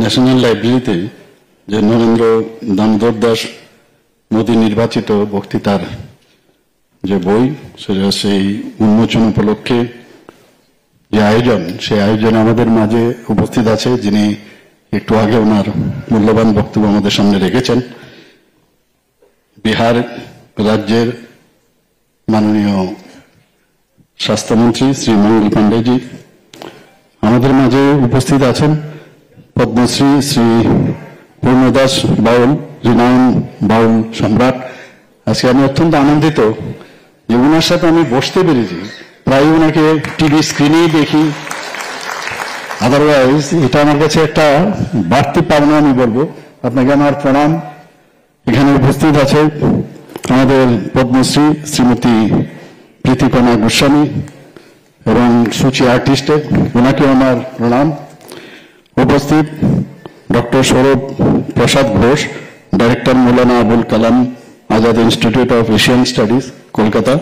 National লাইব্রেরিতে যে নরেন্দ্র দামোদর দাস মোদী নির্বাচিত বক্তৃতার যে বই, সেটা সেই উন্মোচন উপলক্ষে যে আয়োজন, সেই আয়োজনে আমাদের মাঝে উপস্থিত আছে যিনি একটু আগে ওনার মূল্যবান বক্তব্য আমাদের সামনে রেখেছেন, বিহার রাজ্যের মাননীয় স্বাস্থ্যমন্ত্রী শ্রী মঙ্গল পাণ্ডেজি। আমাদের মাঝে উপস্থিত আছেন পদ্মশ্রী শ্রী পূর্ণদাস বাউল, রিনাউন বাউল সম্রাট। আজকে আমি অত্যন্ত আনন্দিত যে ওনার সাথে আমি বসতে পেরেছি। প্রায় ওনাকে টিভি স্ক্রিনেই দেখি, আদারওয়াইজ এটা আমার কাছে একটা বাড়তি পাওনা আমি বলবো। আপনাকে আমার প্রণাম। এখানে উপস্থিত আছে আমাদের পদ্মশ্রী শ্রীমতী প্রীতিকণা গোস্বামী এবং সূচি আর্টিস্টের, ওনাকেও আমার প্রণাম। উপস্থিত doctor Sourav Prasad Ghosh, director Maulana Abul Kalam Azad institute of Asian studies, Kolkata.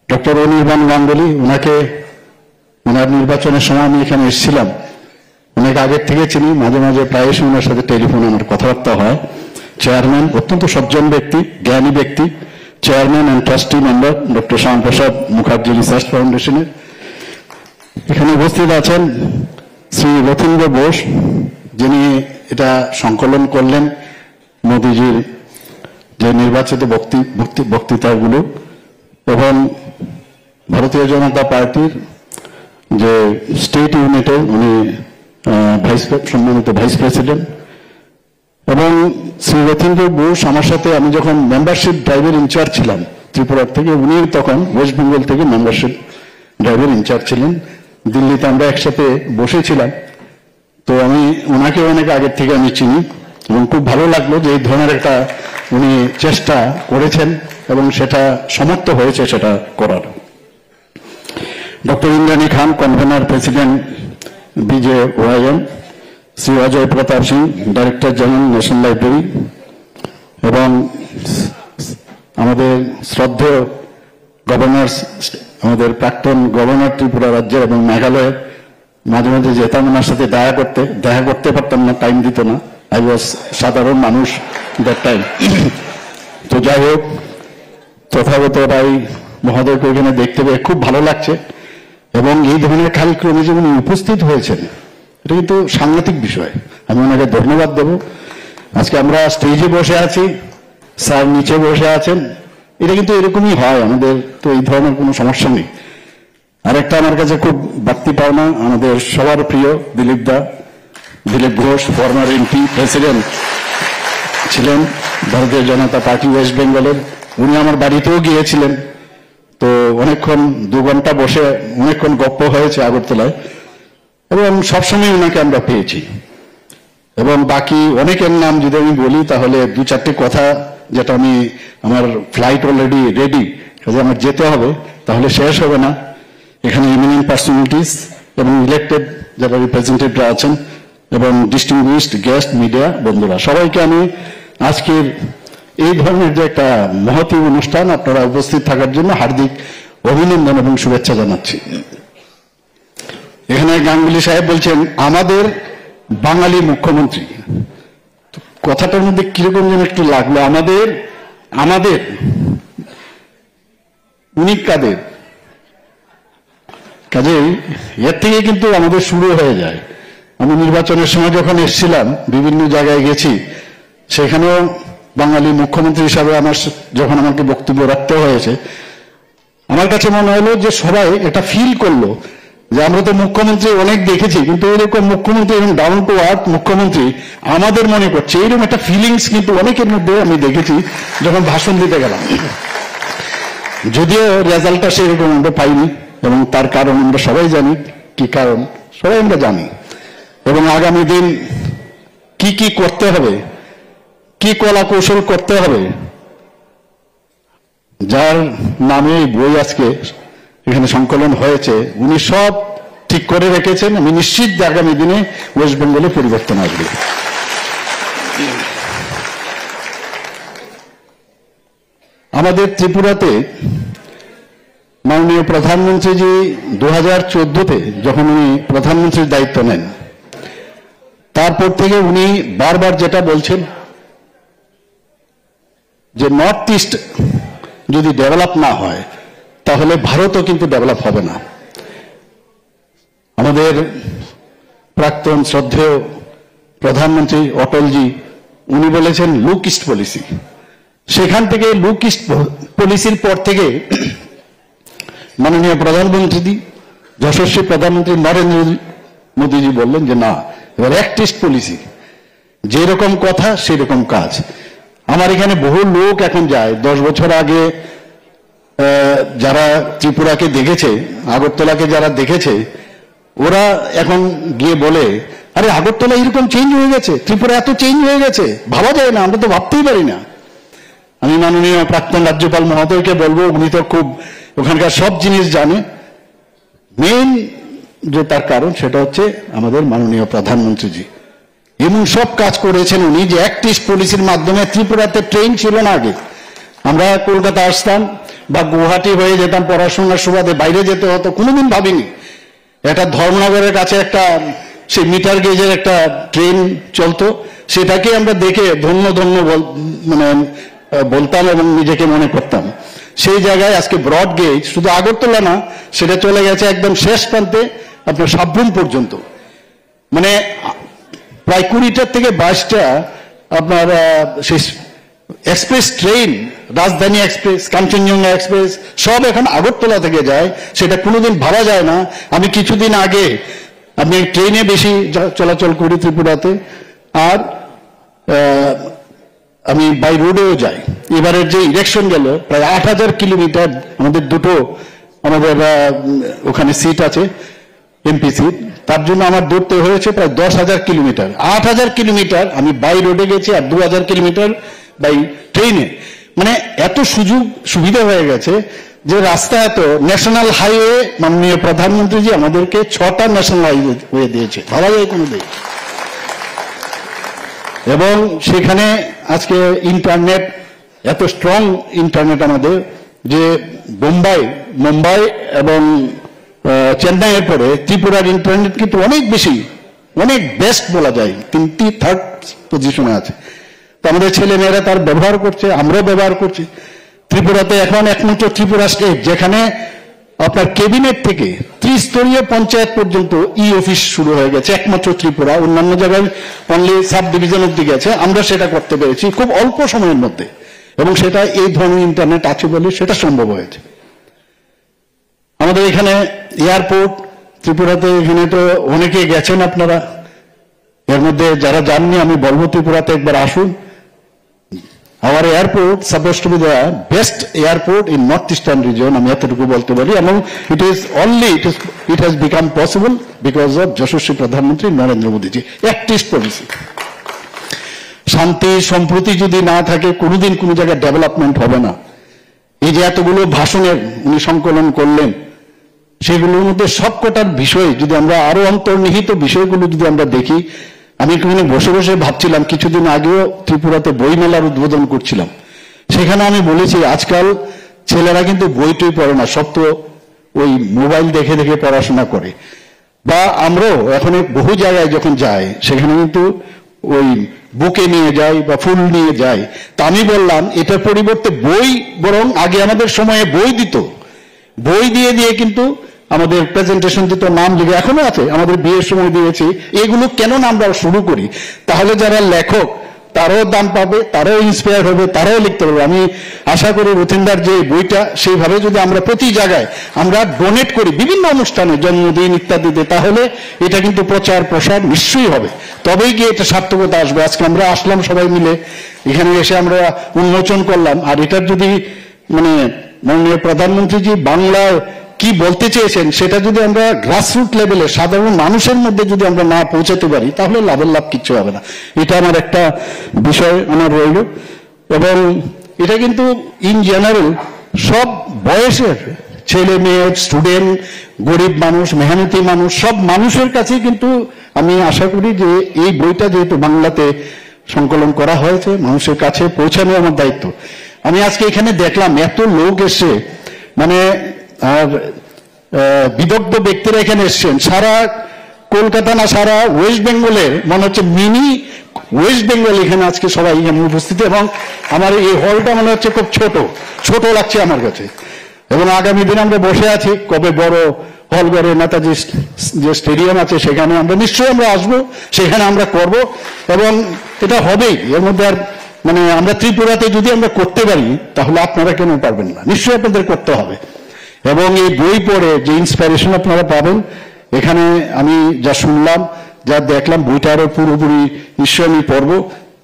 Doctor Anirban Ganguly, ওনাকে ওনার নির্বাচনের সময় আমি এখানে এসেছিলাম, অনেক আগের থেকে চিনি, মাঝে মাঝে প্রায়শই ওনার সাথে টেলিফোনে আমার কথাবার্তা হয়। চেয়ারম্যান, অত্যন্ত সজ্জন ব্যক্তি, জ্ঞানী ব্যক্তি, chairman and trustee member doctor Shyamaprasad Mukherjee research ফাউন্ডেশনের। এখানে উপস্থিত আছেন শ্রী রথীন্দ্র বোস, যিনি এটা সংকলন করলেন মোদীজির যে নির্বাচিত বক্তৃতাগুলো, এবং ভারতীয় জনতা পার্টির যে স্টেট ইউনিটের উনি সম্মানিত ভাইস প্রেসিডেন্ট। এবং শ্রী রথীন্দ্র বোস আমার সাথে, আমি যখন মেম্বারশিপ ড্রাইভের ইনচার্জ ছিলাম ত্রিপুরার থেকে, উনি তখন ওয়েস্ট বেঙ্গল থেকে মেম্বারশিপ ড্রাইভের ইনচার্জ ছিলেন। দিল্লিতে আমরা একসাথে বসেছিলাম। তো আমি ওনাকে অনেক আগের থেকে আমি চিনি এবং খুব ভালো লাগলো যে এই ধরনের একটা উনি চেষ্টা করেছেন এবং সেটা সমর্থ হয়েছে সেটা করার। Doctor Indrani Khan, convener president BJYM, Shri Ajay Pratap Singh, director general national library, এবং আমাদের শ্রদ্ধেয় গভর্নর, আমাদের প্রাক্তন গভর্নর ত্রিপুরা রাজ্যের এবং মেঘালয়ের। মাঝে মাঝে যেতাম ওনার সাথে দেখা করতে পারতাম না, টাইম দিত না, আই ওয়াজ সাধারণ মানুষ দ্যাট টাইম। তো যাই হোক, তথাগত রায় মহোদয়কে এখানে দেখতে পেয়ে খুব ভালো লাগছে, এবং এই ধরনের কার্যক্রমে যে উনি উপস্থিত হয়েছেন এটা কিন্তু সাংঘাতিক বিষয়। আমি ওনাকে ধন্যবাদ দেব। আজকে আমরা স্টেজে বসে আছি, স্যার নিচে বসে আছেন, এটা কিন্তু এরকমই হয় আমাদের, তো এই ধরনের কোনো সমস্যা নেই। আরেকটা আমার কাছে খুব বাড়তি পাওনা, আমাদের সবার প্রিয় Dilip Ghosh, former MP, president ছিলেন ভারতীয় জনতা পার্টি ওয়েস্ট বেঙ্গলের। উনি আমার বাড়িতেও গিয়েছিলেন, তো অনেকক্ষণ 2 ঘন্টা বসে অনেকক্ষণ গপ্প হয়েছে আগরতলায়, এবং সবসময় ওনাকে আমরা পেয়েছি। এবং বাকি অনেকের নাম যদি আমি বলি তাহলে 2-4টি কথা, যেটা আমি, আমার ফ্লাইট অলরেডি রেডি, কাজে আমার যেতে হবে, তাহলে শেষ হবে না। এখানে এমিনেন্ট পার্সোনালিটিস এবং ইলেক্টেড যারা রিপ্রেজেন্টেটিভরা আছেন এবং ডিস্টিংগুইশড গেস্ট, মিডিয়া বন্ধুরা, সবাইকে আমি আজকের এই ধরনের যে একটা মহতী অনুষ্ঠান আপনারা উপস্থিত থাকার জন্য হার্দিক অভিনন্দন এবং শুভেচ্ছা জানাচ্ছি। এখানে গাঙ্গুলি সাহেব বলছেন আমাদের বাঙালি মুখ্যমন্ত্রী, কথাটার মধ্যে কিরকম যেন একটু লাগলো। আমাদের উনি কাদের? কাজেই এর থেকে কিন্তু আমাদের শুরু হয়ে যায়। আমি নির্বাচনের সময় যখন এসেছিলাম, বিভিন্ন জায়গায় গেছি, সেখানেও বাঙালি মুখ্যমন্ত্রী হিসাবে যখন আমাকে বক্তব্য রাখতে হয়েছে, আমার কাছে মনে হলো যে সবাই এটা ফিল করলো যে আমরা তো মুখ্যমন্ত্রী অনেক দেখেছি, কিন্তু এরকম মুখ্যমন্ত্রী এবং ডাউন টু আর্থ মুখ্যমন্ত্রী আমাদের মনে করছে, এরকম একটা ফিলিংস কিন্তু অনেকের মধ্যে আমি দেখেছি যখন ভাষণ দিতে গেলাম। যদিও রেজাল্টটা সেরকম আমরা পাইনি, এবং তার কারণ আমরা সবাই জানি, কি কারণ সবাই আমরা জানি। এবং আগামী দিন কি কি করতে হবে, কি কলা কৌশল করতে হবে, যার নামে এই বই আজকে এখানে সংকলন হয়েছে, উনি সব ঠিক করে রেখেছেন। আমি নিশ্চিত যে আগামী দিনে ওয়েস্ট বেঙ্গলে পরিবর্তন আসবে। আমাদের ত্রিপুরাতে মাননীয় প্রধানমন্ত্রীজি 2014-তে যখন উনি প্রধানমন্ত্রীর দায়িত্ব নেন, তারপর থেকে উনি বারবার যেটা বলছেন যে নর্থ ইস্ট যদি ডেভেলপ না হয় তাহলে ভারতও কিন্তু ডেভেলপ হবে না। আমাদের প্রাক্তন শ্রদ্ধেয় প্রধানমন্ত্রী অটলজি উনি বলেছেন লুক ইস্ট পলিসি। সেখান থেকে লুক ইস্ট পলিসির পর থেকে মাননীয় প্রধানমন্ত্রী যশস্বী প্রধানমন্ত্রী নরেন্দ্র মোদীজি বললেন যে না, এবার অ্যাক্ট ইস্ট পলিসি, যেরকম কথা সেরকম কাজ। আমার এখানে বহু লোক এখন যায়, 10 বছর আগে যারা ত্রিপুরাকে দেখেছে, আগরতলাকে যারা দেখেছে, ওরা এখন গিয়ে বলে আরে আগরতলা এরকম চেঞ্জ হয়ে গেছে, ত্রিপুরা এত চেঞ্জ হয়ে গেছে, ভাবা যায় না, আমরা তো ভাবতেই পারি না। আমি মাননীয় প্রাক্তন রাজ্যপাল মহোদয়কে বলবো, উনি তো খুব ওখানকার সব জিনিস জানে। মেইন যে তার কারণ সেটা হচ্ছে আমাদের মাননীয় প্রধানমন্ত্রীজি এমন সব কাজ করেছেন উনি, যে অ্যাক্ট ইস্ট পলিসির মাধ্যমে ত্রিপুরাতে ট্রেন ছিল না আগে। আমরা কলকাতা আসতাম বা গুয়াহাটি হয়ে যেতাম পড়াশোনার সুবাদে, বাইরে যেতে হতো, কোনোদিন ভাবিনি এটা ধর্মনগরের কাছে একটা সেই মিটার গেজের একটা ট্রেন চলতো, সেটাকে আমরা দেখে ধন্য ধন্য মানে বলতাম এবং নিজেকে মনে করতাম। সেই জায়গায় আজকে ব্রড গেজ শুধু আগরতলা না, সেটা চলে গেছে একদম শেষ প্রান্তে আপনার সাবরুম পর্যন্ত। মানে প্রায় 20টা থেকে 22টা আপনার সেই এক্সপ্রেস ট্রেন, রাজধানী এক্সপ্রেস, কাঞ্চনজঙ্ঘা এক্সপ্রেস সব এখন আগরতলা থেকে যায়, সেটা কোনোদিন ভাবা যায় না। আমি কিছুদিন আগে আমি ট্রেনে বেশি চলাচল করি ত্রিপুরাতে, আর আমি বাই রোডেও যাই। এবারের যে ইলেকশন গেল প্রায় 8000 কিলোমিটার, আমাদের দুটো আমাদের ওখানে সিট আছে এমপি সিট, তার জন্য আমার দৌড়তে হয়েছে প্রায় 10,000 কিলোমিটার। 8000 কিলোমিটার আমি বাই রোডে গেছি আর 2000 কিলোমিটার বাই ট্রেনে। মানে এত সুযোগ সুবিধা হয়ে গেছে যে রাস্তা এত, ন্যাশনাল হাইওয়ে মাননীয় প্রধানমন্ত্রীজি আমাদেরকে 6টা ন্যাশনাল হাইওয়ে দিয়েছে, ভাবা যায় কোনো দিন। এবং সেখানে আজকে ইন্টারনেট এত স্ট্রং ইন্টারনেট আমাদের, যে মুম্বাই এবং চেন্নাইয়ের পরে ত্রিপুরার ইন্টারনেট কিন্তু অনেক বেশি, অনেক বেস্ট বলা যায়, 3rd পজিশনে আছে। তো আমাদের ছেলে মেয়েরা তার ব্যবহার করছে, আমরাও ব্যবহার করছি। ত্রিপুরাতে এখন একমাত্র ত্রিপুরা স্টেট যেখানে আপনার ক্যাবিনেট থেকে ত্রিস্তরীয় পঞ্চায়েত পর্যন্ত ই অফিস শুরু হয়ে গেছে, একমাত্র ত্রিপুরা। অন্যান্য জায়গায় অনলি সাব ডিভিশন অব্দি গেছে, আমরা সেটা করতে পেরেছি খুব অল্প সময়ের মধ্যে, এবং সেটা এই ধরনের ইন্টারনেট আছে বলে সেটা সম্ভব হয়েছে। আমাদের এখানে এয়ারপোর্ট ত্রিপুরাতে, এখানে তো অনেকে গেছেন আপনারা, এর মধ্যে যারা যাননি আমি বলবো ত্রিপুরাতে একবার আসুন। Our airport supposed to be the best airport in northeastern region, আমি এতটুকু বলতে পারি, এবং it has become possible because of যশস্বী প্রধানমন্ত্রী নরেন্দ্র মোদীজি অ্যাক্ট ইস্ট পলিসি। শান্তি সম্প্রীতি যদি না থাকে কোনোদিন কোনো জায়গায় ডেভেলপমেন্ট হবে না। এই যে এতগুলো ভাষণের উনি সংকলন করলেন, সেগুলোর মধ্যে সবকটার বিষয় যদি আমরা আরো অন্তর্নিহিত বিষয়গুলো যদি আমরা দেখি, আমি এখানে বসে বসে ভাবছিলাম, কিছুদিন আগেও ত্রিপুরাতে বই মেলার উদ্বোধন করছিলাম, সেখানে আমি বলেছি আজকাল ছেলেরা কিন্তু বই টই পড়ে না, সব তো ওই মোবাইল দেখে দেখে পড়াশোনা করে। বা আমরাও এখন বহু জায়গায় যখন যাই সেখানে কিন্তু ওই বুকে নিয়ে যাই বা ফুল নিয়ে যাই। তা আমি বললাম এটার পরিবর্তে বই, বরং আগে আমাদের সময়ে বই দিত, বই দিয়ে দিয়ে কিন্তু আমাদের প্রেজেন্টেশন দিত, নাম লিখে, এখনো আছে, আমাদের বিয়ের সময় দিয়েছি। এগুলো কেন না আমরা শুরু করি, তাহলে যারা লেখক তারাও দাম পাবে, তারাও ইন্সপায়ার হবে, তারাও লিখতে পারবে। আমি আশা করি রথীন্দার যে বইটা, সেইভাবে যদি আমরা প্রতি জায়গায় আমরা ডোনেট করি বিভিন্ন অনুষ্ঠানে, জন্মদিন ইত্যাদিতে, তাহলে এটা কিন্তু প্রচার প্রসার নিশ্চয়ই হবে, তবেই গিয়ে এটা সার্থকতা আসবে। আজকে আমরা আসলাম সবাই মিলে, এখানে এসে আমরা উন্মোচন করলাম, আর এটার যদি মানে মাননীয় প্রধানমন্ত্রীজি বাংলায় কি বলতে চেয়েছেন সেটা যদি আমরা গ্রাসরুট লেভেলে সাধারণ মানুষের মধ্যে যদি আমরা না পৌঁছাতে পারি, তাহলে লাভের লাভ কিচ্ছু হবে না। এটা আমার একটা বিষয় আমার রইল। এবং এটা কিন্তু ইন জেনারেল সব বয়সের ছেলে মেয়ে, স্টুডেন্ট, গরিব মানুষ, মেহনতি মানুষ, সব মানুষের কাছে কিন্তু আমি আশা করি যে এই বইটা যেহেতু বাংলাতে সংকলন করা হয়েছে, মানুষের কাছে পৌঁছানো আমার দায়িত্ব। আমি আজকে এখানে দেখলাম এত লোক এসে, মানে আর বিদগ্ধ ব্যক্তিরা এখানে এসছেন, সারা কলকাতা না সারা ওয়েস্ট বেঙ্গলের মনে হচ্ছে মিনি ওয়েস্ট বেঙ্গল এখানে আজকে সবাই এখানে উপস্থিত, এবং আমার এই হলটা মনে হচ্ছে খুব ছোট ছোট লাগছে আমার কাছে। এবং আগামী দিনে আমরা বসে আছি কবে বড় হল করে নেতাজি যে স্টেডিয়াম আছে সেখানে আমরা নিশ্চয়ই আমরা আসবো, সেখানে আমরা করব এবং এটা হবেই। এর মধ্যে আর মানে আমরা ত্রিপুরাতে যদি আমরা করতে পারি তাহলে আপনারা কেন পারবেন না, নিশ্চয়ই আপনাদের করতে হবে। এবং এই বই পড়ে যে ইন্সপিরেশন আপনারা পাবেন, এখানে আমি যা শুনলাম যা দেখলাম বইটা আরো পুরোপুরি নিশ্চয় আমি পড়বো,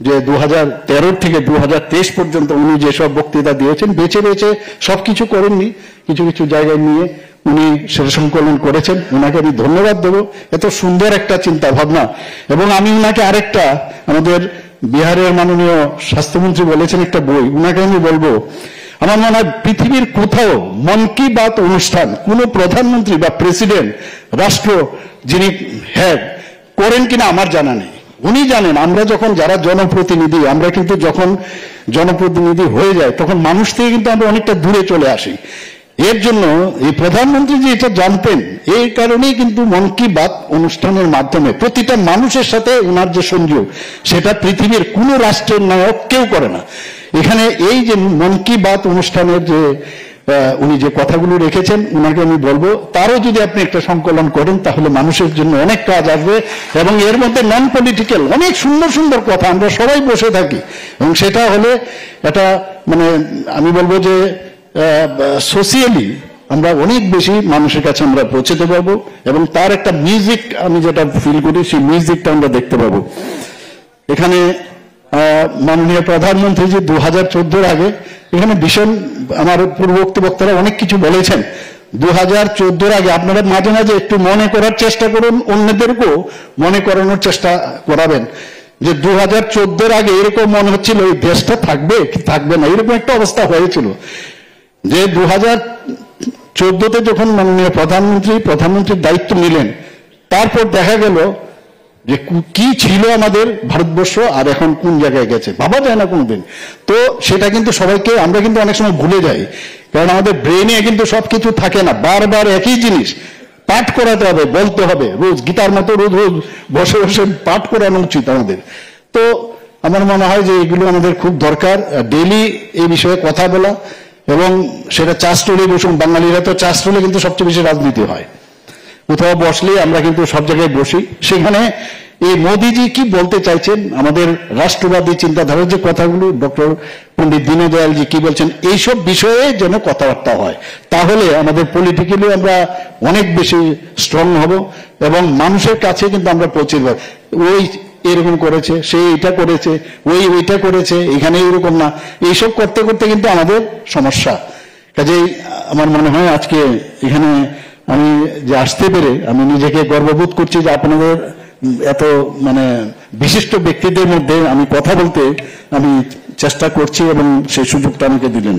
যে 2013 থেকে 2023 পর্যন্ত উনি যেসব বক্তৃতা দিয়েছেন বেছে বেছে সবকিছু করেননি, কিছু কিছু জায়গায় নিয়ে উনি সেটা সংকলন করেছেন। উনাকে আমি ধন্যবাদ দেবো, এত সুন্দর একটা চিন্তা ভাবনা। এবং আমি উনাকে আরেকটা, আমাদের বিহারের মাননীয় স্বাস্থ্যমন্ত্রী বলেছেন একটা বই, উনাকে আমি বলবো আমার মনে হয় পৃথিবীর কোথাও মন কি বাত অনুষ্ঠান কোন প্রধানমন্ত্রী বা প্রেসিডেন্ট রাষ্ট্র যিনি হেড করেন কিনা আমার জানা নেই। উনি জানেন আমরা যখন যারা জনপ্রতিনিধি, আমরা কিন্তু যখন জনপ্রতিনিধি হয়ে যায় তখন মানুষ থেকে কিন্তু আমরা অনেকটা দূরে চলে আসি। এর জন্য এই প্রধানমন্ত্রী যে এটা জানতেন, এই কারণেই কিন্তু মন কি বাত অনুষ্ঠানের মাধ্যমে প্রতিটা মানুষের সাথে ওনার যে সংযোগ সেটা পৃথিবীর কোন রাষ্ট্রের নায়ক কেউ করে না। এখানে এই যে মন কি বাত অনুষ্ঠানের যে উনি যে কথাগুলো রেখেছেন, উনাকে আমি বলবো তারও যদি আপনি একটা সংকলন করেন তাহলে মানুষের জন্য অনেক কাজ আসবে। এবং এর মধ্যে নন পলিটিক্যাল অনেক সুন্দর সুন্দর কথা আমরা সবাই বসে থাকি, এবং সেটা হলে এটা মানে আমি বলবো যে সোশিয়ালি আমরা অনেক বেশি মানুষের কাছে আমরা পৌঁছতে পারবো, এবং তার একটা মিউজিক আমি যেটা ফিল করি সেই মিউজিকটা আমরা দেখতে পাবো। এখানে মাননীয় প্রধানমন্ত্রী যে 2014 আগে এখানে ভীষণ আমার পূর্ববর্তী বক্তারা অনেক কিছু বলেছেন। 2014 আগে আপনারা মাঝে মাঝে একটু মনে করার চেষ্টা করুন, অন্যদেরকেও মনে করানোর চেষ্টা করাবেন যে 2014 আগে এরকম মনে হচ্ছিল এই দেশটা থাকবে কি থাকবে না, এরকম একটা অবস্থা হয়েছিল। যে 2014-তে যখন মাননীয় প্রধানমন্ত্রীর দায়িত্ব নিলেন, তারপর দেখা গেল যে কি ছিল আমাদের ভারতবর্ষ আর এখন কোন জায়গায় গেছে ভাবা যায় না কোনদিন। তো সেটা কিন্তু সবাইকে আমরা কিন্তু অনেক সময় ভুলে যাই, কারণ আমাদের ব্রেনে কিন্তু সবকিছু থাকে না, বারবার একই জিনিস পাঠ করাতে হবে, বলতে হবে রোজ, গীতার মতো রোজ রোজ বসে বসে পাঠ করানো উচিত আমাদের। তো আমার মনে হয় যে এগুলো আমাদের খুব দরকার, ডেইলি এই বিষয়ে কথা বলা। এবং সেটা চা স্টলে বসুন, বাঙালিরা তো চা স্টলে কিন্তু সবচেয়ে বেশি রাজনীতি হয়, কোথাও বসলে আমরা কিন্তু সব জায়গায় বসি, সেখানে এই মোদিজি কি বলতে চাইছেন, আমাদের রাষ্ট্রবাদী চিন্তাধারার যে কথাগুলো ডক্টর পণ্ডিত দীনদয়ালজি কি বলছেন, এইসব বিষয়ে যেন কথাবার্তা হয়, তাহলে আমাদের পলিটিক্যালি আমরা অনেক বেশি স্ট্রং হব এবং মানুষের কাছে কিন্তু আমরা পৌঁছে যাব। ওই এরকম করেছে, সে এটা করেছে, ওইটা করেছে, এখানে এরকম না, এইসব করতে করতে কিন্তু আমাদের সমস্যা। কাজেই আমার মনে হয় আজকে এখানে আমি যে আসতে পেরে আমি নিজেকে গর্ববোধ করছি যে আপনাদের এত মানে বিশিষ্ট ব্যক্তিদের মধ্যে আমি কথা বলতে আমি চেষ্টা করছি এবং সেই সুযোগটা আমাকে দিলেন।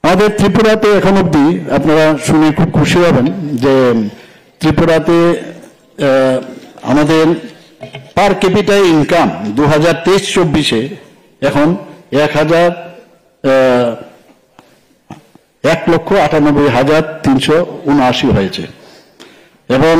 আমাদের ত্রিপুরাতে এখন অব্দি আপনারা শুনে খুব খুশি হবেন যে ত্রিপুরাতে আমাদের পার ক্যাপিটা ইনকাম 2023-24 এখন 1,98,379 হয়েছে, এবং